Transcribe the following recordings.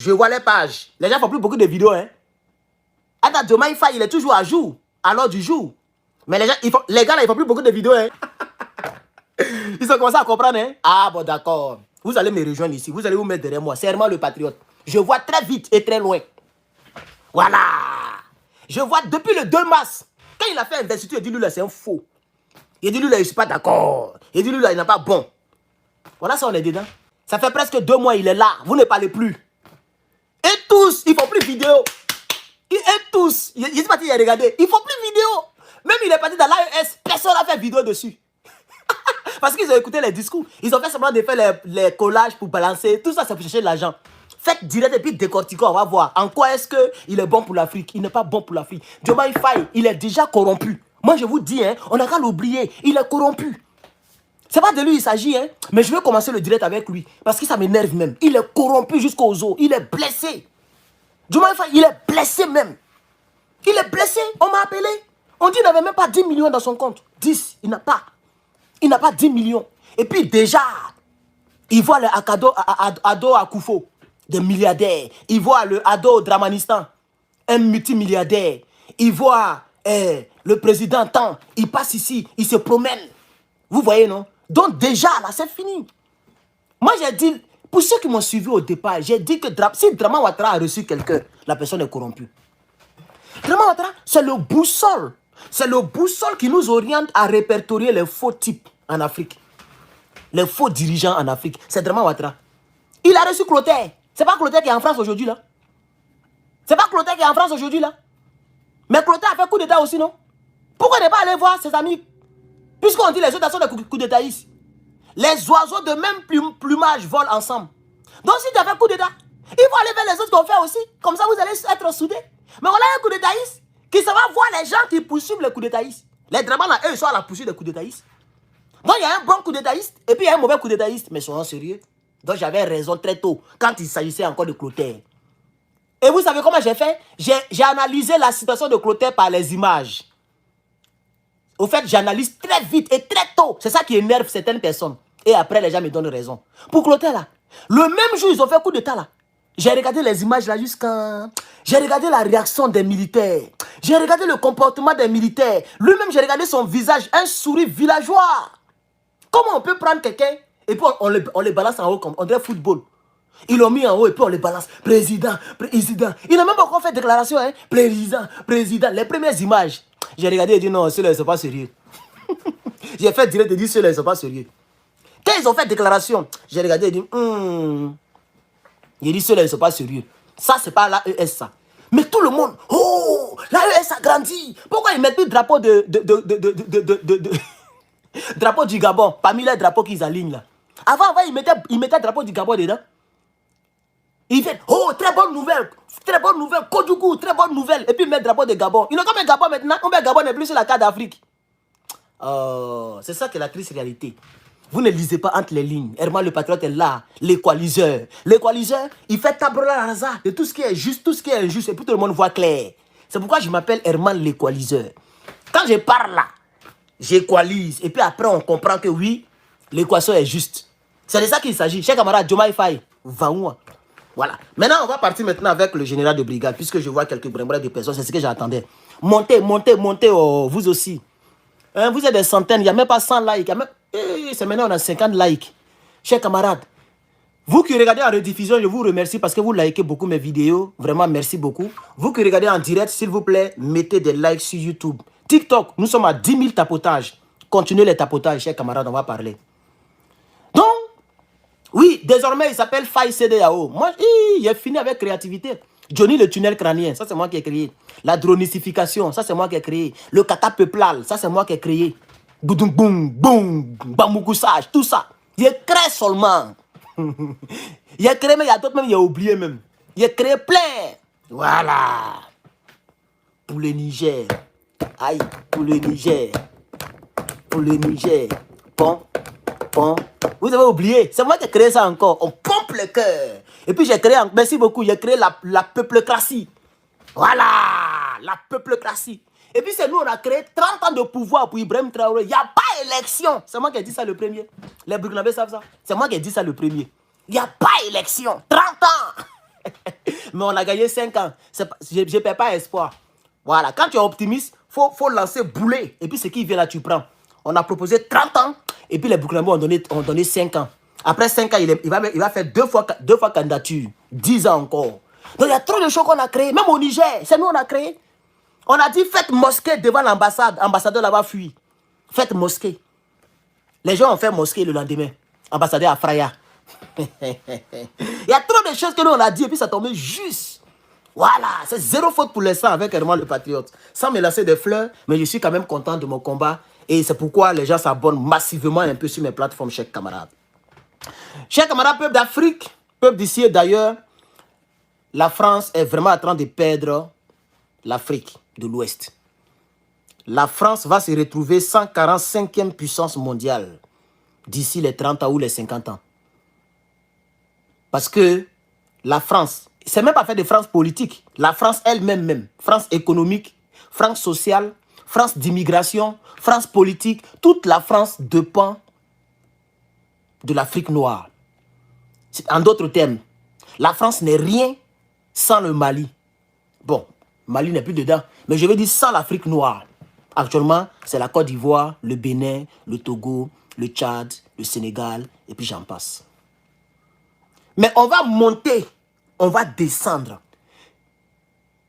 Je vois les pages. Les gens font plus beaucoup de vidéos. Hein. Attends, Diomaye Faye, il est toujours à jour. À l'heure du jour. Mais les gars là, ils font plus beaucoup de vidéos. Hein. Ils ont commencé à comprendre. Hein. Ah bon, d'accord. Vous allez me rejoindre ici. Vous allez vous mettre derrière moi. C'est vraiment le patriote. Je vois très vite et très loin. Voilà. Je vois depuis le 2 mars. Quand il a fait investiture, il dit lui là, c'est un faux. Il dit lui là, je ne suis pas d'accord. Il dit lui là, il n'est pas bon. Voilà, ça on est dedans. Ça fait presque 2 mois, il est là. Vous ne parlez plus. Et tous, ils ne font plus vidéo. Et tous, je ne sais pas si il a regardé. Ils ne font plus vidéo. Même il est parti dans l'AES, personne n'a fait vidéo dessus. Parce qu'ils ont écouté les discours. Ils ont fait semblant de faire les collages pour balancer. Tout ça, c'est pour chercher de l'argent. Faites direct et puis décortiquez, on va voir. En quoi est-ce qu'il est bon pour l'Afrique? Il n'est pas bon pour l'Afrique. Diomaye Faye, il est déjà corrompu. Moi, je vous dis, hein, on n'a qu'à l'oublier. Il est corrompu. C'est pas de lui il s'agit, hein. Mais je vais commencer le direct avec lui. Parce que ça m'énerve même. Il est corrompu jusqu'aux os. Il est blessé. Diomaye Faye, il est blessé même. Il est blessé. On m'a appelé. On dit qu'il n'avait même pas 10 millions dans son compte. 10, il n'a pas. Il n'a pas 10 millions. Et puis déjà, il voit le Ado Akufo, des milliardaires. Il voit le Ado Dramanistan, un multimilliardaire. Il voit le président Tan, il passe ici, il se promène. Vous voyez, non? Donc déjà, là, c'est fini. Moi, j'ai dit, pour ceux qui m'ont suivi au départ, j'ai dit que si Draman Ouattara a reçu quelqu'un, la personne est corrompue. Draman Ouattara, c'est le boussole. C'est le boussole qui nous oriente à répertorier les faux types en Afrique. Les faux dirigeants en Afrique. C'est Draman Ouattara. Il a reçu Clotaire. C'est pas Clotaire qui est en France aujourd'hui, là. C'est pas Clotaire qui est en France aujourd'hui, là. Mais Clotaire a fait coup d'état aussi, non? Pourquoi ne pas aller voir ses amis? Puisqu'on dit les autres sont des coups d'étatistes. Les oiseaux de même plumage volent ensemble. Donc si tu as fait coup d'état, il faut aller vers les autres qui ont fait aussi. Comme ça, vous allez être soudés. Mais voilà un coup d'étaïste qui ça va voir les gens qui poursuivent les coups d'étaïstes. Les Dramans, là, eux, ils sont à la poursuite des coups d'étaïstes. Donc il y a un bon coup d'étaïste et puis il y a un mauvais coup d'étaïste. Mais soyons sérieux. Donc j'avais raison très tôt quand il s'agissait encore de Clotaire. Et vous savez comment j'ai fait? J'ai analysé la situation de Clotaire par les images. Au fait, j'analyse très vite et très tôt. C'est ça qui énerve certaines personnes. Et après, les gens me donnent raison. Pour Clotaire, là, le même jour, ils ont fait coup d'état, là. J'ai regardé les images, là, jusqu'à... J'ai regardé la réaction des militaires. J'ai regardé le comportement des militaires. Lui-même, j'ai regardé son visage, un sourire villageois. Comment on peut prendre quelqu'un et puis on les balance en haut comme on dirait football. Ils l'ont mis en haut et puis on les balance. Président, président. Il n'a même pas encore fait déclaration, hein. Président, président. Les premières images. J'ai regardé et dit non, ceux-là, ils ne sont pas sérieux. J'ai fait direct et dit ceux-là, ils ne sont pas sérieux. Quand ils ont fait déclaration, j'ai regardé et dit j'ai dit ceux-là, ils ne sont pas sérieux. Ça, c'est pas l'AES, ça. Mais tout le monde, oh, l'AES a grandi. Pourquoi ils ne mettent plus le drapeau drapeau du Gabon parmi les drapeaux qu'ils alignent là? Avant, ils mettaient le drapeau du Gabon dedans. Ils font, oh, très bonne nouvelle, Kodjougou, très bonne nouvelle. Et puis ils mettent le drapeau de Gabon. Ils n'ont qu'à mettre Gabon maintenant. Combien Gabon n'est plus sur la carte d'Afrique? Oh, c'est ça qui est la triste réalité. Vous ne lisez pas entre les lignes. Herman le patriote est là, l'équaliseur. L'équaliseur, il fait table rasa de tout ce qui est juste, tout ce qui est injuste, et puis tout le monde voit clair. C'est pourquoi je m'appelle Herman l'équaliseur. Quand je parle là, j'équalise. Et puis après, on comprend que oui, l'équation est juste. C'est de ça qu'il s'agit. Cher camarade, Diomaye Faye, va où? Voilà. Maintenant, on va partir maintenant avec le général de brigade, puisque je vois quelques brembres de personnes. C'est ce que j'attendais. Montez, montez, montez, oh, vous aussi. Hein, vous êtes des centaines, il n'y a même pas 100 likes. Même... c'est maintenant on a 50 likes. Chers camarades, vous qui regardez en rediffusion, je vous remercie parce que vous likez beaucoup mes vidéos. Vraiment, merci beaucoup. Vous qui regardez en direct, s'il vous plaît, mettez des likes sur YouTube. TikTok, nous sommes à 10 000 tapotages. Continuez les tapotages, chers camarades, on va parler. Donc, oui, désormais, il s'appelle Faye CEDEAO. Moi, j'ai fini avec créativité. Johnny le tunnel crânien, ça c'est moi qui ai créé. La dronisification, ça c'est moi qui ai créé. Le catapeuplal, ça c'est moi qui ai créé. Boum, boum, boum, bamboukoussage, tout ça. Il est créé seulement. Il a créé, mais il y a d'autres même, il a oublié même. Il a créé plein. Voilà. Pour le Niger. Aïe, pour le Niger. Pour le Niger. Pom, pom. Vous avez oublié, c'est moi qui ai créé ça encore. On pompe le cœur. Et puis j'ai créé, merci beaucoup, j'ai créé la peuplocratie. Voilà, la peuplocratie. Et puis c'est nous, on a créé 30 ans de pouvoir pour Ibrahim Traoré. Il n'y a pas élection. C'est moi qui ai dit ça le premier. Les Burkinabés savent ça. C'est moi qui ai dit ça le premier. Il n'y a pas élection. 30 ans. Mais on a gagné 5 ans. Je ne perds pas espoir. Voilà, quand tu es optimiste, faut lancer boulet. Et puis ce qui vient là, tu prends. On a proposé 30 ans. Et puis les Burkinabés ont donné 5 ans. Après 5 ans, il va faire deux fois candidature. 10 ans encore. Donc il y a trop de choses qu'on a créées. Même au Niger, c'est nous on a créé. On a dit faites mosquée devant l'ambassade. Ambassadeur là-bas fuit. Faites mosquée. Les gens ont fait mosquée le lendemain. Ambassadeur à Fraya. Il y a trop de choses que nous on a dit et puis ça tombait juste. Voilà, c'est zéro faute pour l'instant avec Herman le Patriote. Sans me lancer des fleurs, mais je suis quand même content de mon combat. Et c'est pourquoi les gens s'abonnent massivement un peu sur mes plateformes, chers camarades. Chers camarades, peuple d'Afrique, peuple d'ici et d'ailleurs, la France est vraiment en train de perdre l'Afrique de l'Ouest. La France va se retrouver 145e puissance mondiale d'ici les 30 ans ou les 50 ans. Parce que la France, c'est même pas fait de France politique, la France elle-même, France économique, France sociale, France d'immigration, France politique, toute la France dépend de l'Afrique noire. En d'autres termes, la France n'est rien sans le Mali. Bon, Mali n'est plus dedans, mais je veux dire sans l'Afrique noire. Actuellement, c'est la Côte d'Ivoire, le Bénin, le Togo, le Tchad, le Sénégal, et puis j'en passe. Mais on va monter, on va descendre.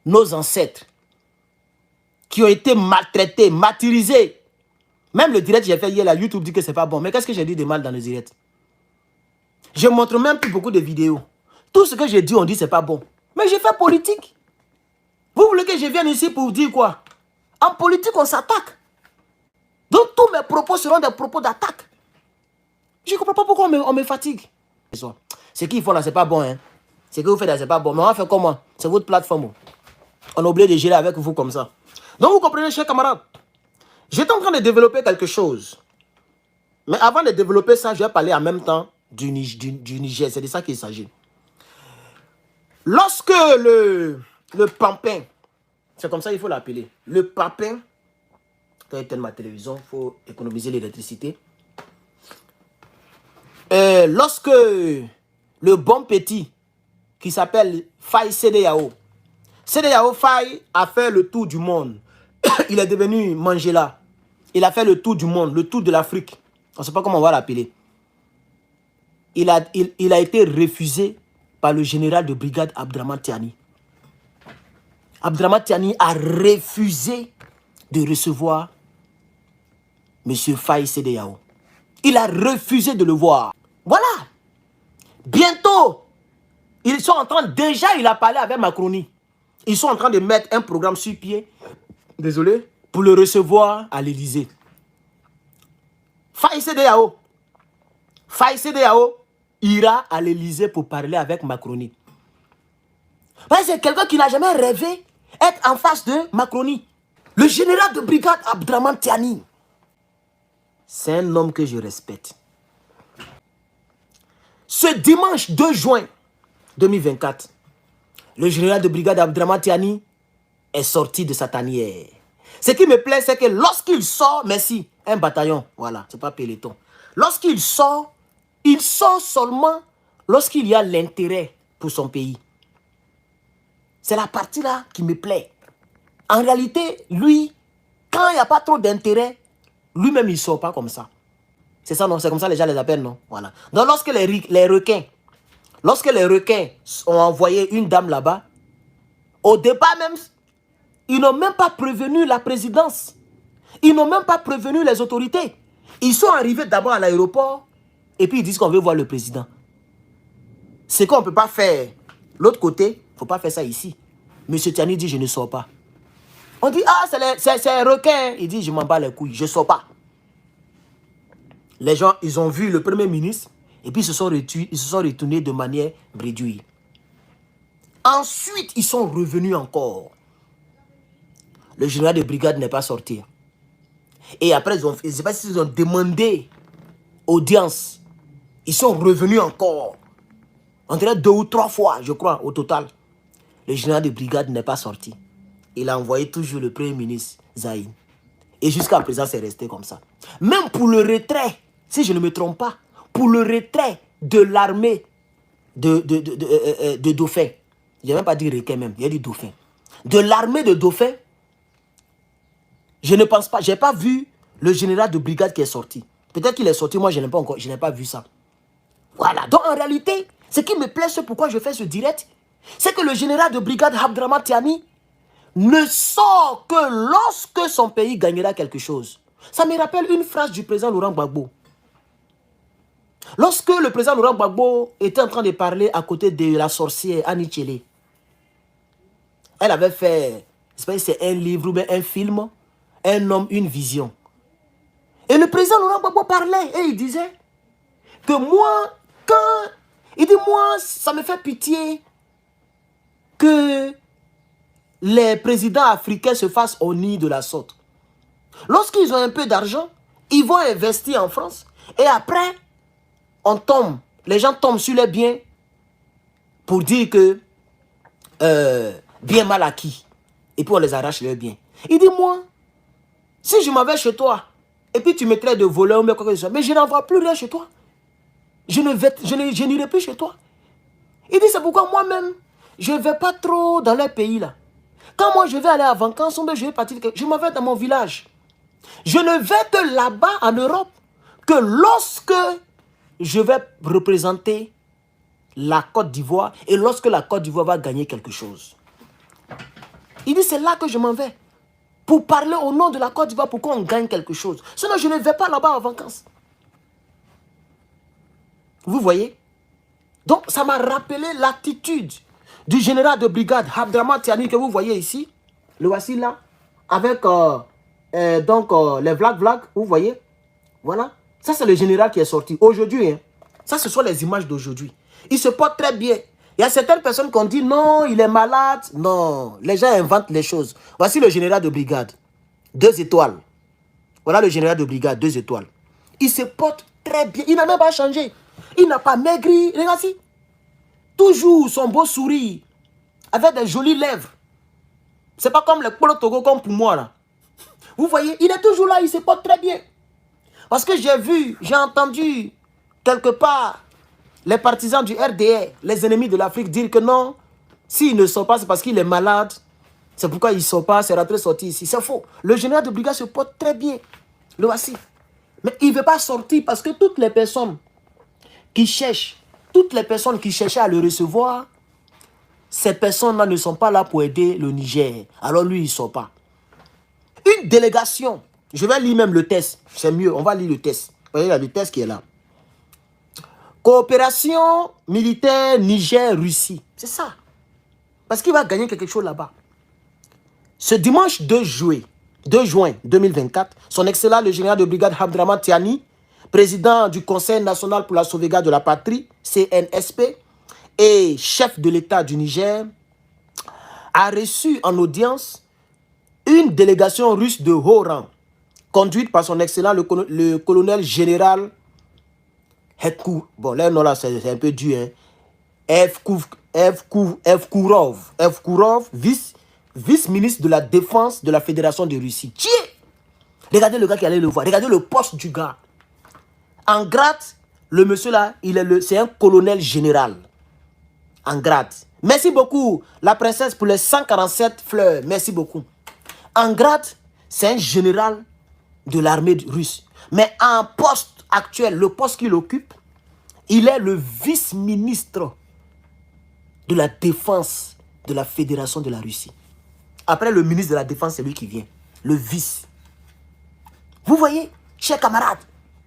Nos ancêtres qui ont été maltraités, martyrisés. Même le direct que j'ai fait hier, là, YouTube dit que c'est pas bon. Mais qu'est-ce que j'ai dit de mal dans le direct? Je ne montre même plus beaucoup de vidéos. Tout ce que j'ai dit, on dit c'est pas bon. Mais j'ai fait politique. Vous voulez que je vienne ici pour vous dire quoi? En politique, on s'attaque. Donc tous mes propos seront des propos d'attaque. Je ne comprends pas pourquoi on me fatigue. Ce qu'il faut là, c'est pas bon. Hein. Ce que vous faites là, c'est pas bon. Mais on va faire comment? C'est votre plateforme. On a oublié de gérer avec vous comme ça. Donc vous comprenez, chers camarades. J'étais en train de développer quelque chose. Mais avant de développer ça, je vais parler en même temps du Niger. C'est de ça qu'il s'agit. Lorsque le pampin, c'est comme ça qu'il faut l'appeler. Le pampin, quand il éteint ma télévision, il faut économiser l'électricité. Lorsque le bon petit, qui s'appelle Faye CEDEAO, CEDEAO Faye a fait le tour du monde. Il est devenu Mandela. Il a fait le tour du monde, le tour de l'Afrique. On ne sait pas comment on va l'appeler. Il a été refusé par le général de brigade Abdraman Tiani. Abdraman Tiani a refusé de recevoir M. Faye CEDEAO. Il a refusé de le voir. Voilà. Bientôt, ils sont en train, déjà il a parlé avec Macronie. Ils sont en train de mettre un programme sur pied, désolé, pour le recevoir à l'Élysée. Faye CEDEAO. Faye CEDEAO ira à l'Élysée pour parler avec Macronie. C'est quelqu'un qui n'a jamais rêvé être en face de Macronie. Le général de brigade Abdraman Tiani. C'est un homme que je respecte. Ce dimanche 2 juin 2024, le général de brigade Abdraman Tiani est sorti de sa tanière. Ce qui me plaît, c'est que lorsqu'il sort, merci, un bataillon, voilà, c'est pas peloton. Lorsqu'il sort, il sort seulement lorsqu'il y a l'intérêt pour son pays. C'est la partie là qui me plaît. En réalité, lui, quand il n'y a pas trop d'intérêt, lui-même il ne sort pas comme ça. C'est ça, non? C'est comme ça les gens les appellent, non? Voilà. Donc lorsque les requins ont envoyé une dame là-bas, au départ même, ils n'ont même pas prévenu la présidence. Ils n'ont même pas prévenu les autorités. Ils sont arrivés d'abord à l'aéroport et puis ils disent qu'on veut voir le président. C'est qu'on ne peut pas faire. L'autre côté, il ne faut pas faire ça ici. Monsieur Tiani dit, je ne sors pas. On dit, ah, c'est un requin. Il dit, je m'en bats les couilles, je ne sors pas. Les gens, ils ont vu le Premier ministre et puis ils se sont retournés de manière réduite. Ensuite, ils sont revenus encore. Le général de brigade n'est pas sorti. Et après, je ne sais pas s'ils ont demandé audience. Ils sont revenus encore. On dirait 2 ou 3 fois, je crois, au total. Le général de brigade n'est pas sorti. Il a envoyé toujours le Premier ministre, Zaïn. Et jusqu'à présent, c'est resté comme ça. Même pour le retrait, si je ne me trompe pas, pour le retrait de l'armée de Dauphin, Je n'ai même pas dit requin même, il a dit dauphin. De l'armée de dauphins, je ne pense pas, je n'ai pas vu le général de brigade qui est sorti. Peut-être qu'il est sorti, moi je n'ai pas vu ça. Voilà, donc en réalité, ce qui me plaît, c'est pourquoi je fais ce direct, c'est que le général de brigade Abdraman Tiani ne sort que lorsque son pays gagnera quelque chose. Ça me rappelle une phrase du président Laurent Gbagbo. Lorsque le président Laurent Gbagbo était en train de parler à côté de la sorcière Annie Tchele, elle avait fait, c'est un livre ou bien un film, Un homme, une vision. Et le président Laurent Gbagbo parlait et il disait que moi, il dit moi, ça me fait pitié que les présidents africains se fassent au nid de la sorte. Lorsqu'ils ont un peu d'argent, ils vont investir en France et après, les gens tombent sur les biens pour dire que bien mal acquis. Et puis on les arrache leurs biens. Il dit moi, si je m'en vais chez toi, et puis tu me traites de voleur ou quoi que ce soit, mais je n'en vois plus rien chez toi. Je n'irai plus chez toi. Il dit c'est pourquoi moi-même, je ne vais pas trop dans leur pays là. Quand moi je vais aller à vacances, je vais partir, je m'en vais dans mon village. Je ne vais que là-bas en Europe que lorsque je vais représenter la Côte d'Ivoire et lorsque la Côte d'Ivoire va gagner quelque chose. Il dit c'est là que je m'en vais. Pour parler au nom de la Côte d'Ivoire pour qu'on gagne quelque chose. Sinon je ne vais pas là-bas en vacances. Vous voyez? Donc ça m'a rappelé l'attitude du général de brigade Abdraman Tiani que vous voyez ici. Le voici là. Avec les vlags, vous voyez? Voilà. Ça c'est le général qui est sorti aujourd'hui. Hein. Ça ce sont les images d'aujourd'hui. Il se porte très bien. Il y a certaines personnes qui ont dit non, il est malade. Non, les gens inventent les choses. Voici le général de brigade. 2 étoiles. Voilà le général de brigade, 2 étoiles. Il se porte très bien. Il n'a même pas changé. Il n'a pas maigri. Regardez. Toujours son beau sourire. Avec des jolies lèvres. C'est pas comme les Polo Togo comme pour moi là. Vous voyez, il est toujours là, il se porte très bien. Parce que j'ai entendu quelque part les partisans du RDR, les ennemis de l'Afrique, dire que non, s'il ne sort pas, c'est parce qu'il est malade. C'est pourquoi il ne sort pas, c'est rentré sorti ici. C'est faux. Le général de brigade se porte très bien. Le voici. Mais il ne veut pas sortir parce que toutes les personnes qui cherchaient à le recevoir, ces personnes-là ne sont pas là pour aider le Niger. Alors lui, il ne sort pas. Une délégation, je vais lire même le test, c'est mieux, on va lire le test. Vous voyez, il y a le test qui est là. Coopération militaire Niger-Russie. C'est ça. Parce qu'il va gagner quelque chose là-bas. Ce dimanche 2 juin 2024, son excellent le général de brigade Abdraman Tiani, président du Conseil national pour la sauvegarde de la patrie, CNSP, et chef de l'État du Niger, a reçu en audience une délégation russe de haut rang, conduite par son excellent le colonel général bon, là, non, là, c'est un peu dur, hein. Evkourov, vice-ministre de la Défense de la Fédération de Russie. Tiens! Regardez le gars qui allait le voir. Regardez le poste du gars. En grade, le monsieur là, c'est un colonel général. En grade. Merci beaucoup, la princesse, pour les 147 fleurs. Merci beaucoup. En grade, c'est un général de l'armée russe. Mais en poste actuel, le poste qu'il occupe, il est le vice-ministre de la Défense de la Fédération de la Russie. Après le ministre de la Défense, c'est lui qui vient. Le vice. Vous voyez, chers camarades,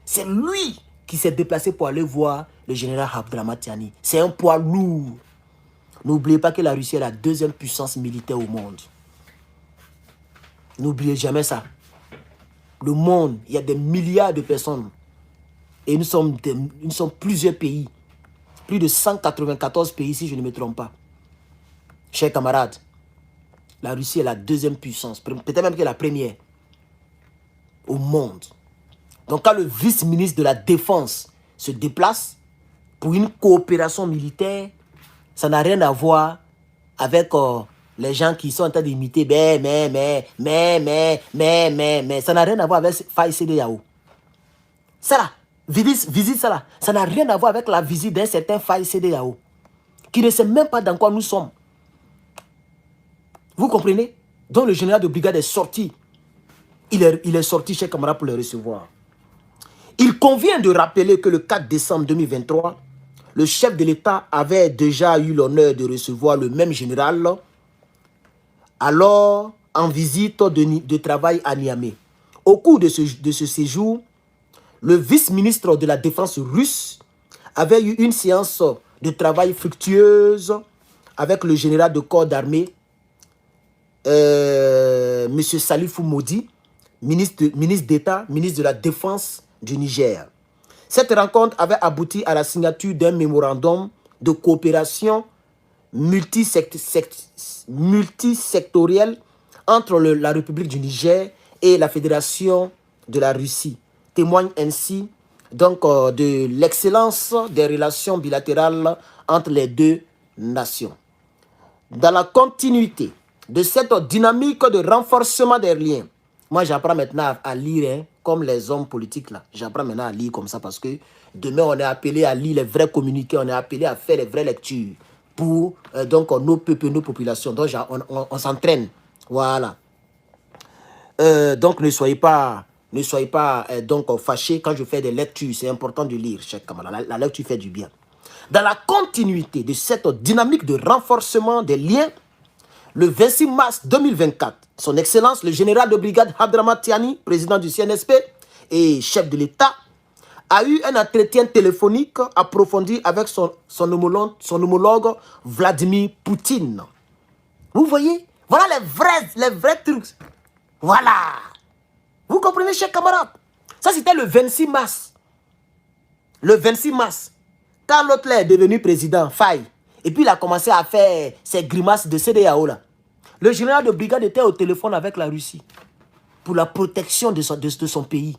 c'est lui qui s'est déplacé pour aller voir le général Abdraman Tiani. C'est un poids lourd. N'oubliez pas que la Russie est la 2e puissance militaire au monde. N'oubliez jamais ça. Le monde, il y a des milliards de personnes. Et nous sommes plusieurs pays. Plus de 194 pays, si je ne me trompe pas. Chers camarades, la Russie est la 2e puissance, peut-être même que la 1re au monde. Donc quand le vice-ministre de la Défense se déplace pour une coopération militaire, ça n'a rien à voir avec les gens qui sont en train d'imiter mais. Ça n'a rien à voir avec Faye CEDEAO. Ça là, visite ça là. Ça n'a rien à voir avec la visite d'un certain Faye CEDEAO qui ne sait même pas dans quoi nous sommes. Vous comprenez? Donc le général de brigade est sorti. Il est sorti, chers camarades, pour le recevoir. Il convient de rappeler que le 4 décembre 2023, le chef de l'État avait déjà eu l'honneur de recevoir le même général, alors en visite de travail à Niamey. Au cours de ce séjour, le vice-ministre de la Défense russe avait eu une séance de travail fructueuse avec le général de corps d'armée, M. Salifou Modi, ministre d'État, ministre de la Défense du Niger. Cette rencontre avait abouti à la signature d'un mémorandum de coopération multisectorielle entre la République du Niger et la Fédération de la Russie. Témoigne ainsi donc de l'excellence des relations bilatérales entre les deux nations. Dans la continuité de cette dynamique de renforcement des liens, moi j'apprends maintenant à lire, hein, comme les hommes politiques là. J'apprends maintenant à lire comme ça parce que demain on est appelé à lire les vrais communiqués, on est appelé à faire les vraies lectures pour donc nos peuples, nos populations. Donc on s'entraîne. Voilà. Donc ne soyez pas donc fâchés quand je fais des lectures. C'est important de lire, chers camarades. La lecture fait du bien. Dans la continuité de cette dynamique de renforcement des liens, le 26 mars 2024, son Excellence, le général de brigade Abdraman Tiani, président du CNSP et chef de l'État, a eu un entretien téléphonique approfondi avec son homologue Vladimir Poutine. Vous voyez? Voilà les vrais trucs. Voilà. Vous comprenez, chers camarades? Ça, c'était le 26 mars. Le 26 mars. Quand l'autre est devenu président, Faye, et puis il a commencé à faire ses grimaces de CEDEAO là. Le général de brigade était au téléphone avec la Russie pour la protection de son pays.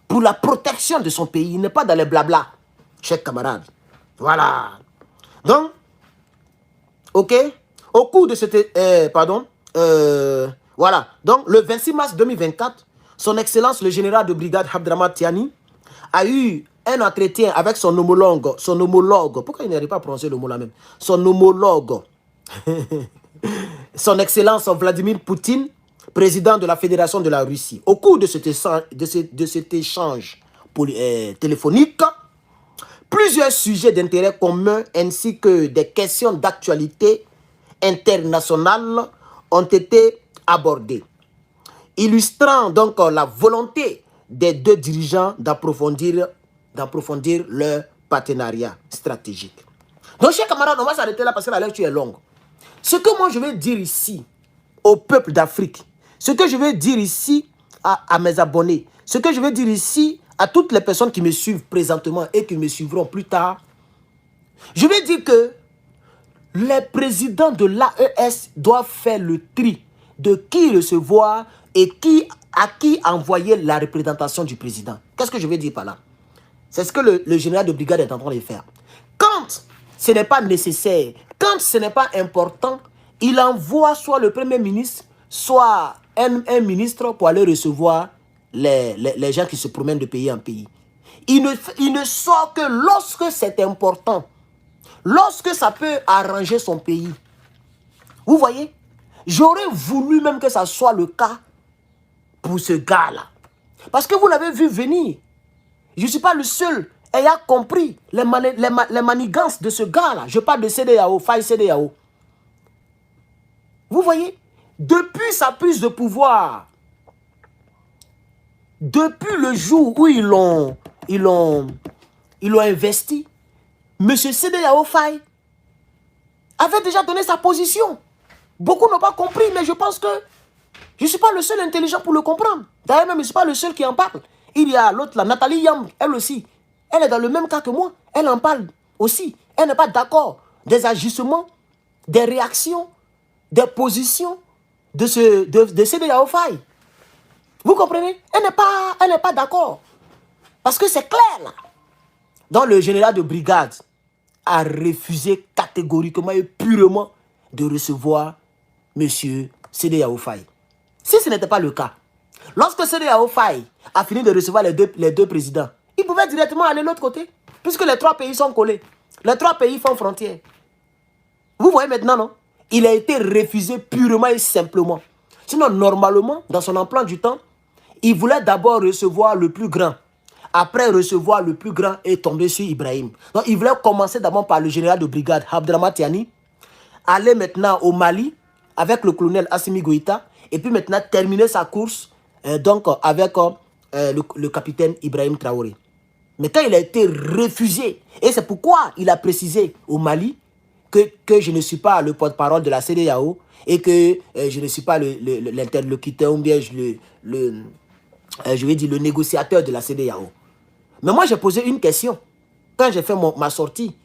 Pour la protection de son pays. Il n'est pas dans les blabla, chers camarades. Voilà. Donc, ok. Au cours de cette... voilà. Donc, le 26 mars 2024, son Excellence, le général de brigade Abdraman Tiani, a eu un entretien avec son homologue. Pourquoi il n'arrive pas à prononcer le mot là même? Son homologue. Son Excellence Vladimir Poutine, président de la Fédération de la Russie. Au cours de cet échange téléphonique, plusieurs sujets d'intérêt commun ainsi que des questions d'actualité internationale ont été abordés, illustrant donc la volonté des deux dirigeants d'approfondir leur partenariat stratégique. Donc, chers camarades, on va s'arrêter là parce que la lecture est longue. Ce que moi je vais dire ici au peuple d'Afrique, ce que je vais dire ici à mes abonnés, ce que je vais dire ici à toutes les personnes qui me suivent présentement et qui me suivront plus tard, je vais dire que les présidents de l'AES doivent faire le tri de qui recevoir et à qui envoyer la représentation du président. Qu'est-ce que je vais dire par là? C'est ce que le général de brigade est en train de faire. Quand ce n'est pas nécessaire, quand ce n'est pas important, il envoie soit le premier ministre, soit un ministre pour aller recevoir les gens qui se promènent de pays en pays. Il ne sort que lorsque c'est important, lorsque ça peut arranger son pays. Vous voyez? J'aurais voulu même que ça soit le cas pour ce gars-là. Parce que vous l'avez vu venir. Je ne suis pas le seul ayant compris les manigances de ce gars-là. Je parle de CEDEAO, Faye CEDEAO. Vous voyez? Depuis sa prise de pouvoir, depuis le jour où ils l'ont investi, M. CEDEAO Faye avait déjà donné sa position. Beaucoup n'ont pas compris, mais je pense que je ne suis pas le seul intelligent pour le comprendre. D'ailleurs, même, je ne suis pas le seul qui en parle. Il y a l'autre, la Nathalie Yamb, elle aussi. Elle est dans le même cas que moi. Elle en parle aussi. Elle n'est pas d'accord des agissements, des réactions, des positions de CEDEAO Faye. Vous comprenez? Elle n'est pas d'accord. Parce que c'est clair là. Donc le général de brigade a refusé catégoriquement et purement de recevoir M. CEDEAO Faye. Si ce n'était pas le cas, lorsque CEDEAO Faye a fini de recevoir les deux présidents, il pouvait directement aller de l'autre côté, puisque les trois pays sont collés. Les trois pays font frontière. Vous voyez maintenant, non? Il a été refusé purement et simplement. Sinon, normalement, dans son emploi du temps, il voulait d'abord recevoir le plus grand. Après recevoir le plus grand et tomber sur Ibrahim. Donc, il voulait commencer d'abord par le général de brigade, Abdraman Tiani, aller maintenant au Mali avec le colonel Assimi Goïta, et puis maintenant terminer sa course avec le capitaine Ibrahim Traoré. Mais quand il a été refusé, et c'est pourquoi il a précisé au Mali que je ne suis pas le porte-parole de la CEDEAO et que je ne suis pas l'interlocuteur ou bien je vais dire le négociateur de la CEDEAO. Mais moi, j'ai posé une question quand j'ai fait ma sortie.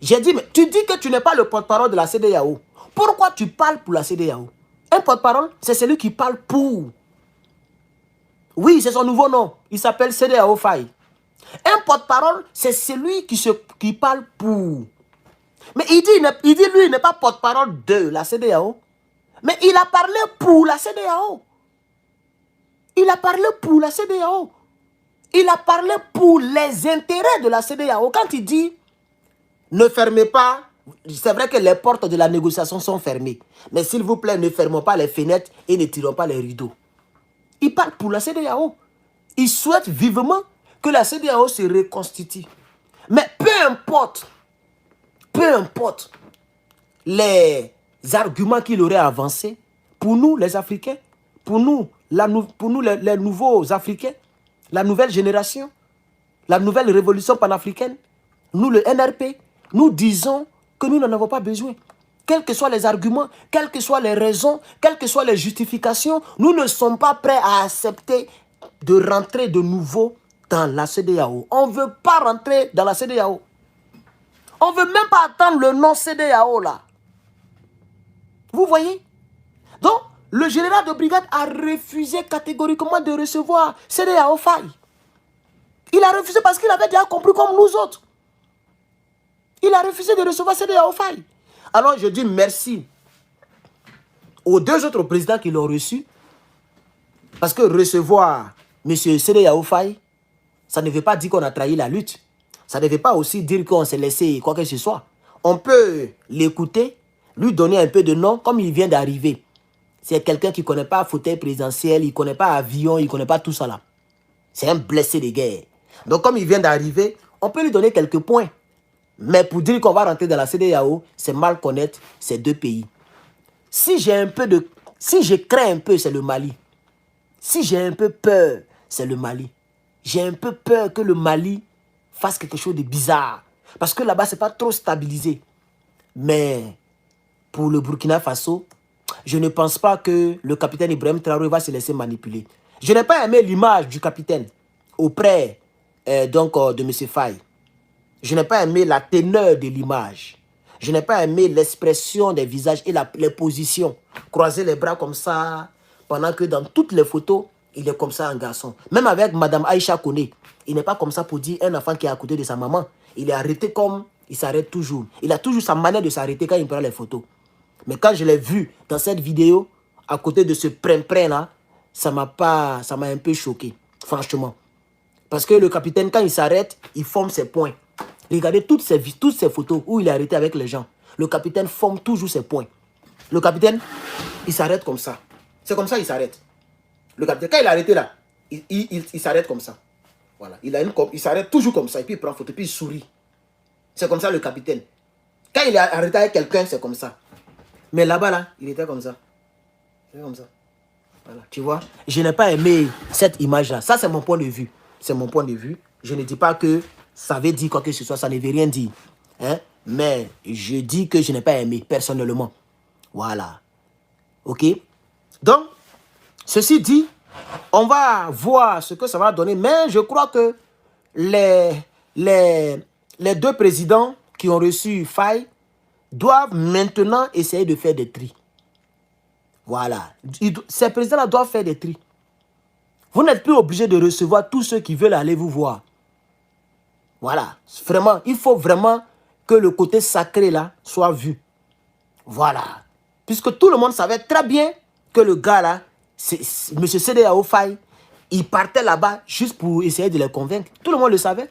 J'ai dit, mais tu dis que tu n'es pas le porte-parole de la CEDEAO. Pourquoi tu parles pour la CEDEAO? Un porte-parole, c'est celui qui parle pour. Oui, c'est son nouveau nom. Il s'appelle CEDEAO Faye. Un porte-parole, c'est celui qui parle pour. Mais il dit lui, il n'est pas porte-parole de la CEDEAO. Mais il a parlé pour la CEDEAO. Il a parlé pour la CEDEAO. Il a parlé pour les intérêts de la CEDEAO. Quand il dit, ne fermez pas, c'est vrai que les portes de la négociation sont fermées. Mais s'il vous plaît, ne fermons pas les fenêtres et ne tirons pas les rideaux. Il parle pour la CEDEAO. Il souhaite vivement que la CEDEAO se reconstitue. Mais peu importe les arguments qu'il aurait avancés, pour nous les Africains, pour nous les nouveaux Africains, la nouvelle génération, la nouvelle révolution panafricaine, nous le NRP, nous disons que nous n'en avons pas besoin. Quels que soient les arguments, quelles que soient les raisons, quelles que soient les justifications, nous ne sommes pas prêts à accepter de rentrer de nouveau dans la CEDEAO. On ne veut pas rentrer dans la CEDEAO. On ne veut même pas attendre le nom CEDEAO là. Vous voyez? Donc, le général de brigade a refusé catégoriquement de recevoir CEDEAO Faye. Il a refusé parce qu'il avait déjà compris comme nous autres. Il a refusé de recevoir CEDEAO Faye. Alors, je dis merci aux deux autres présidents qui l'ont reçu. Parce que recevoir M. CEDEAO Faye, ça ne veut pas dire qu'on a trahi la lutte. Ça ne veut pas aussi dire qu'on s'est laissé quoi que ce soit. On peut l'écouter, lui donner un peu de nom comme il vient d'arriver. C'est quelqu'un qui ne connaît pas fauteuil présidentiel, il ne connaît pas avion, il ne connaît pas tout ça là. C'est un blessé de guerre. Donc comme il vient d'arriver, on peut lui donner quelques points. Mais pour dire qu'on va rentrer dans la CEDEAO, c'est mal connaître ces deux pays. Si je crains un peu, c'est le Mali. Si j'ai un peu peur, c'est le Mali. J'ai un peu peur que le Mali fasse quelque chose de bizarre. Parce que là-bas, ce n'est pas trop stabilisé. Mais pour le Burkina Faso, je ne pense pas que le capitaine Ibrahim Traoré va se laisser manipuler. Je n'ai pas aimé l'image du capitaine auprès de M. Faye. Je n'ai pas aimé la teneur de l'image. Je n'ai pas aimé l'expression des visages et les positions. Croiser les bras comme ça, pendant que dans toutes les photos, il est comme ça un garçon. Même avec Mme Aïcha Kone, il n'est pas comme ça pour dire un enfant qui est à côté de sa maman. Il est arrêté comme il s'arrête toujours. Il a toujours sa manière de s'arrêter quand il prend les photos. Mais quand je l'ai vu dans cette vidéo, à côté de ce prin-prin là, ça m'a un peu choqué, franchement. Parce que le capitaine, quand il s'arrête, il forme ses points. Regardez toutes ces photos où il est arrêté avec les gens. Le capitaine forme toujours ses points. Le capitaine, il s'arrête comme ça. C'est comme ça qu'il s'arrête. Le capitaine, quand il est arrêté là, il s'arrête comme ça. Voilà. Il s'arrête toujours comme ça. Et puis il prend photo, puis il sourit. C'est comme ça le capitaine. Quand il est arrêté avec quelqu'un, c'est comme ça. Mais là-bas, là, il était comme ça. C'est comme ça. Voilà. Tu vois, je n'ai pas aimé cette image-là. Ça, c'est mon point de vue. C'est mon point de vue. Je ne dis pas que ça veut dire quoi que ce soit. Ça ne veut rien dire. Hein? Mais je dis que je n'ai pas aimé, personnellement. Voilà. OK? Donc, ceci dit, on va voir ce que ça va donner. Mais je crois que les deux présidents qui ont reçu Faye doivent maintenant essayer de faire des tris. Voilà. Ces présidents-là doivent faire des tris. Vous n'êtes plus obligé de recevoir tous ceux qui veulent aller vous voir. Voilà. Vraiment, il faut vraiment que le côté sacré là soit vu. Voilà. Puisque tout le monde savait très bien que le gars là, M. CEDEAO Faye, il partait là-bas juste pour essayer de les convaincre. Tout le monde le savait.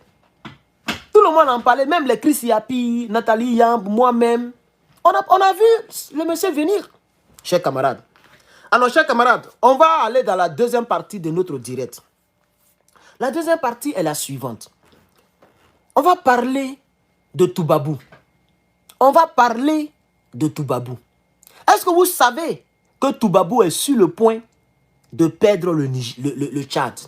Tout le monde en parlait, même les Chris Yapi, Nathalie Yamb, moi-même. On a vu le monsieur venir, chers camarades. Alors, chers camarades, on va aller dans la deuxième partie de notre direct. La deuxième partie est la suivante. On va parler de Toubabou. On va parler de Toubabou. Est-ce que vous savez que Toubabou est sur le point de perdre le Tchad?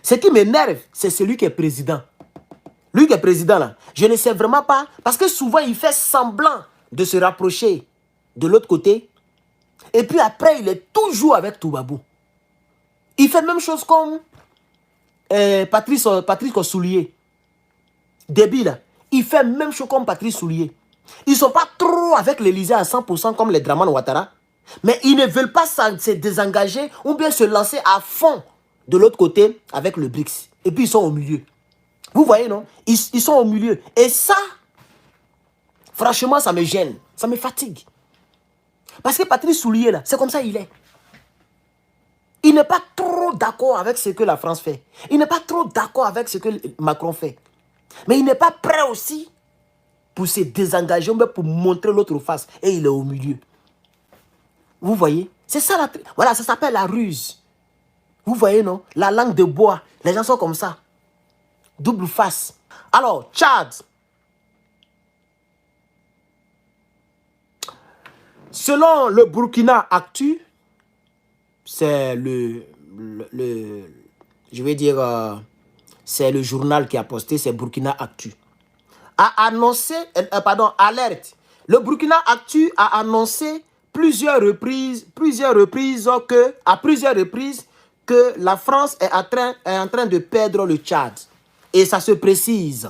Ce qui m'énerve, c'est celui qui est président. Lui qui est président là, je ne sais vraiment pas, parce que souvent il fait semblant de se rapprocher de l'autre côté, et puis après il est toujours avec Toubabou. Il fait la même chose comme Patrice Soulier. Débile, il fait la même chose comme Patrice Soulier. Ils ne sont pas trop avec l'Élysée à 100% comme les Draman Ouattara, mais ils ne veulent pas se désengager ou bien se lancer à fond de l'autre côté avec le BRICS. Et puis ils sont au milieu. Vous voyez, non? Ils sont au milieu. Et ça, franchement, ça me gêne. Ça me fatigue. Parce que Patrice Soulier, là, c'est comme ça il est. Il n'est pas trop d'accord avec ce que la France fait. Il n'est pas trop d'accord avec ce que Macron fait. Mais il n'est pas prêt aussi pour se désengager, mais pour montrer l'autre face. Et il est au milieu. Vous voyez? C'est ça, voilà, ça s'appelle la ruse. Vous voyez, non? La langue de bois. Les gens sont comme ça. Double face. Alors, Tchad. Selon le Burkina Actu, c'est je vais dire, c'est le journal qui a posté, c'est Burkina Actu. A annoncé, alerte. Le Burkina Actu a annoncé à plusieurs reprises que la France est en train de perdre le Tchad. Et ça se précise.